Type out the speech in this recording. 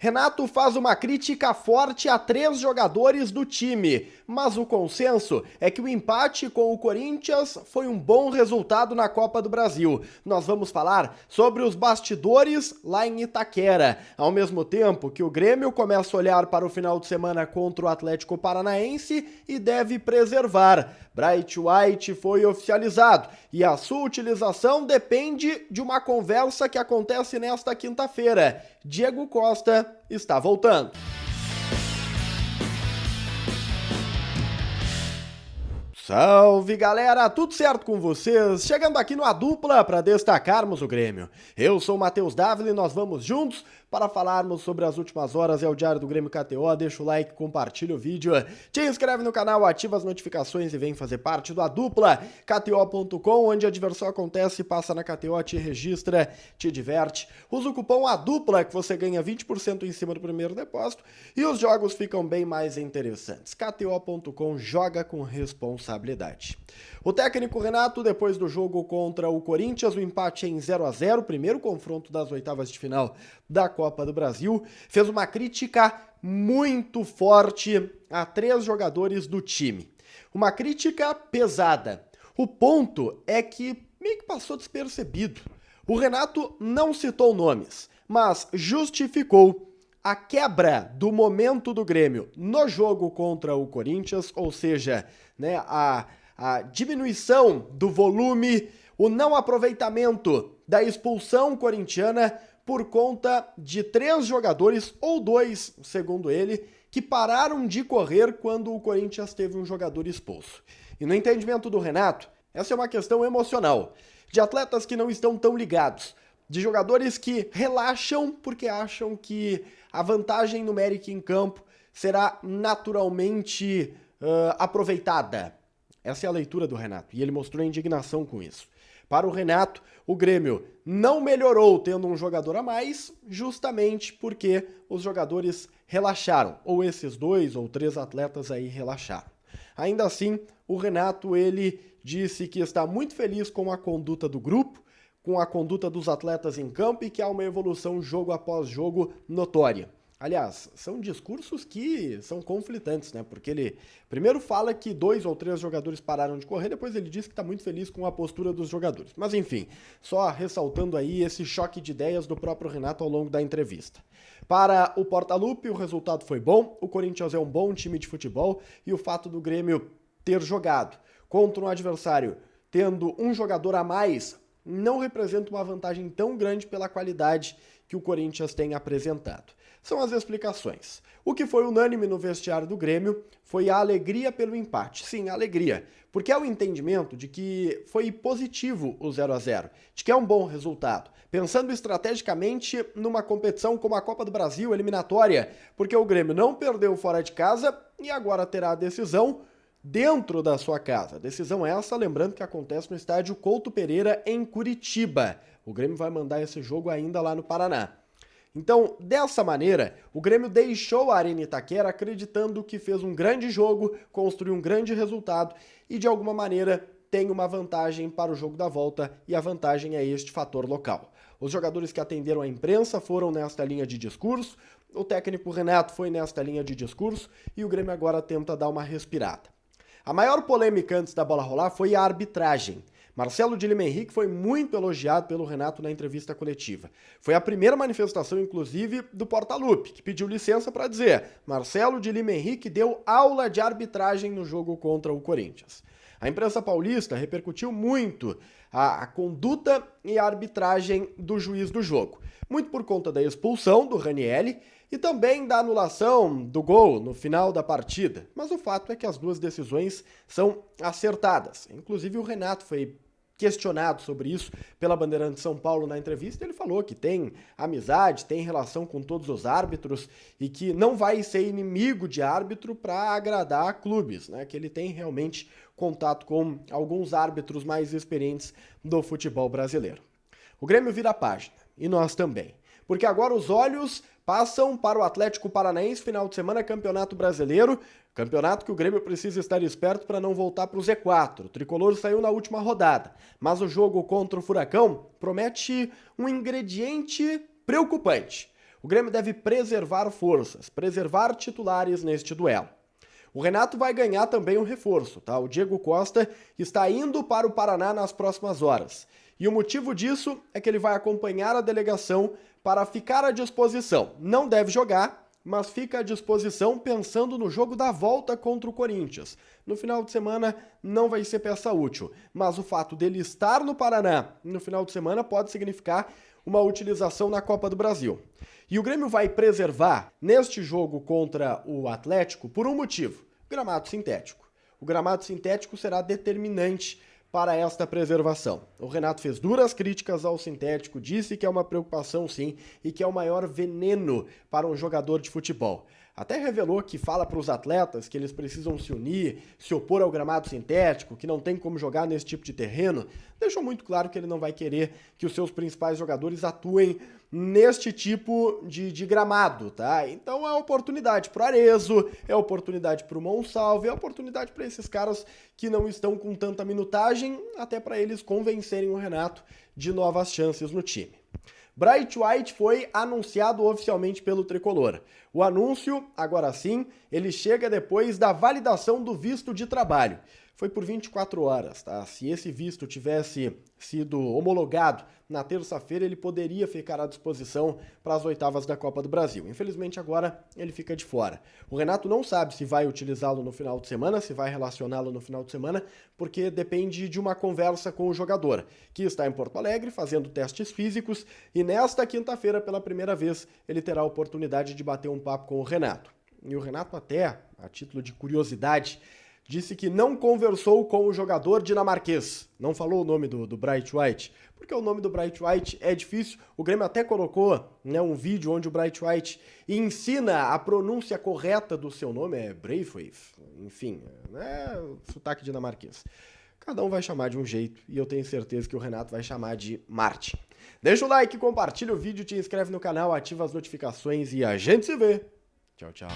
Renato faz uma crítica forte a 3 jogadores do time, mas o consenso é que o empate com o Corinthians foi um bom resultado na Copa do Brasil. Nós vamos falar sobre os bastidores lá em Itaquera, ao mesmo tempo que o Grêmio começa a olhar para o final de semana contra o Atlético Paranaense e deve preservar. Bright White foi oficializado e a sua utilização depende de uma conversa que acontece nesta quinta-feira. Diego Costa está voltando. Salve galera, tudo certo com vocês? Chegando aqui no A Dupla para destacarmos o Grêmio. Eu sou o Matheus Dávila e nós vamos juntos para falarmos sobre as últimas horas. É o Diário do Grêmio KTO, deixa o like, compartilha o vídeo, te inscreve no canal, ativa as notificações e vem fazer parte do A Dupla, KTO.com, onde a diversão acontece, passa na KTO, te registra, te diverte. Usa o cupom A Dupla que você ganha 20% em cima do primeiro depósito e os jogos ficam bem mais interessantes. KTO.com, joga com responsabilidade. O técnico Renato, depois do jogo contra o Corinthians, o empate em 0-0, primeiro confronto das oitavas de final da Copa do Brasil, fez uma crítica muito forte a 3 jogadores do time. Uma crítica pesada. O ponto é que meio que passou despercebido. O Renato não citou nomes, mas justificou a quebra do momento do Grêmio no jogo contra o Corinthians, ou seja, né, a diminuição do volume, o não aproveitamento da expulsão corintiana por conta de 3 jogadores, ou 2, segundo ele, que pararam de correr quando o Corinthians teve um jogador expulso. E no entendimento do Renato, essa é uma questão emocional, de atletas que não estão tão ligados, de jogadores que relaxam porque acham que a vantagem numérica em campo será naturalmente aproveitada. Essa é a leitura do Renato, e ele mostrou indignação com isso. Para o Renato, o Grêmio não melhorou tendo um jogador a mais, justamente porque os jogadores relaxaram, ou esses 2 ou 3 atletas aí relaxaram. Ainda assim, o Renato, ele disse que está muito feliz com a conduta do grupo, com a conduta dos atletas em campo e que há uma evolução jogo após jogo notória. Aliás, são discursos que são conflitantes, né? Porque ele primeiro fala que 2 ou 3 jogadores pararam de correr, depois ele diz que está muito feliz com a postura dos jogadores. Mas enfim, só ressaltando aí esse choque de ideias do próprio Renato ao longo da entrevista. Para o Portaluppi, o resultado foi bom, o Corinthians é um bom time de futebol e o fato do Grêmio ter jogado contra um adversário tendo um jogador a mais não representa uma vantagem tão grande pela qualidade que o Corinthians tem apresentado. São as explicações. O que foi unânime no vestiário do Grêmio foi a alegria pelo empate. Sim, alegria, porque é o entendimento de que foi positivo o 0-0, de que é um bom resultado. Pensando estrategicamente numa competição como a Copa do Brasil, eliminatória, porque o Grêmio não perdeu fora de casa e agora terá a decisão dentro da sua casa. Decisão essa, lembrando que acontece no estádio Couto Pereira, em Curitiba. O Grêmio vai mandar esse jogo ainda lá no Paraná. Então, dessa maneira, o Grêmio deixou a Arena Itaquera acreditando que fez um grande jogo, construiu um grande resultado e, de alguma maneira, tem uma vantagem para o jogo da volta e a vantagem é este fator local. Os jogadores que atenderam a imprensa foram nesta linha de discurso, o técnico Renato foi nesta linha de discurso e o Grêmio agora tenta dar uma respirada. A maior polêmica antes da bola rolar foi a arbitragem. Marcelo de Lima Henrique foi muito elogiado pelo Renato na entrevista coletiva. Foi a primeira manifestação, inclusive, do Portaluppi, que pediu licença para dizer: Marcelo de Lima Henrique deu aula de arbitragem no jogo contra o Corinthians. A imprensa paulista repercutiu muito a conduta e a arbitragem do juiz do jogo, muito por conta da expulsão do Ranieri e também da anulação do gol no final da partida. Mas o fato é que as 2 decisões são acertadas. Inclusive o Renato foi questionado sobre isso pela Bandeirante de São Paulo na entrevista, ele falou que tem amizade, tem relação com todos os árbitros e que não vai ser inimigo de árbitro para agradar clubes, né? Que ele tem realmente contato com alguns árbitros mais experientes do futebol brasileiro. O Grêmio vira a página, e nós também, porque agora os olhos passam para o Atlético Paranaense, final de semana, Campeonato Brasileiro, campeonato que o Grêmio precisa estar esperto para não voltar para o Z4. O tricolor saiu na última rodada, mas o jogo contra o Furacão promete um ingrediente preocupante. O Grêmio deve preservar forças, preservar titulares neste duelo. O Renato vai ganhar também um reforço, tá? O Diego Costa está indo para o Paraná nas próximas horas. E o motivo disso é que ele vai acompanhar a delegação para ficar à disposição. Não deve jogar, mas fica à disposição pensando no jogo da volta contra o Corinthians. No final de semana não vai ser peça útil, mas o fato dele estar no Paraná no final de semana pode significar uma utilização na Copa do Brasil. E o Grêmio vai preservar neste jogo contra o Atlético por um motivo: gramado sintético. O gramado sintético será determinante para esta preservação. O Renato fez duras críticas ao sintético, disse que é uma preocupação sim e que é o maior veneno para um jogador de futebol. Até revelou que fala para os atletas que eles precisam se unir, se opor ao gramado sintético, que não tem como jogar nesse tipo de terreno. Deixou muito claro que ele não vai querer que os seus principais jogadores atuem neste tipo de gramado, tá? Então é oportunidade para o Arezzo, é oportunidade para o Monsalve, é oportunidade para esses caras que não estão com tanta minutagem, até para eles convencerem o Renato de novas chances no time. Bright White foi anunciado oficialmente pelo Tricolor. O anúncio, agora sim, ele chega depois da validação do visto de trabalho. Foi por 24 horas, tá? Se esse visto tivesse sido homologado na terça-feira, ele poderia ficar à disposição para as oitavas da Copa do Brasil. Infelizmente, agora ele fica de fora. O Renato não sabe se vai utilizá-lo no final de semana, se vai relacioná-lo no final de semana, porque depende de uma conversa com o jogador, que está em Porto Alegre fazendo testes físicos, e nesta quinta-feira, pela primeira vez, ele terá a oportunidade de bater um papo com o Renato. E o Renato até, a título de curiosidade, disse que não conversou com o jogador dinamarquês. Não falou o nome do Bright White, porque o nome do Bright White é difícil. O Grêmio até colocou, né, um vídeo onde o Bright White ensina a pronúncia correta do seu nome, é Braithwaite, enfim, né, sotaque dinamarquês. Cada um vai chamar de um jeito e eu tenho certeza que o Renato vai chamar de Martin. Deixa o like, compartilha o vídeo, te inscreve no canal, ativa as notificações e a gente se vê. Tchau, tchau.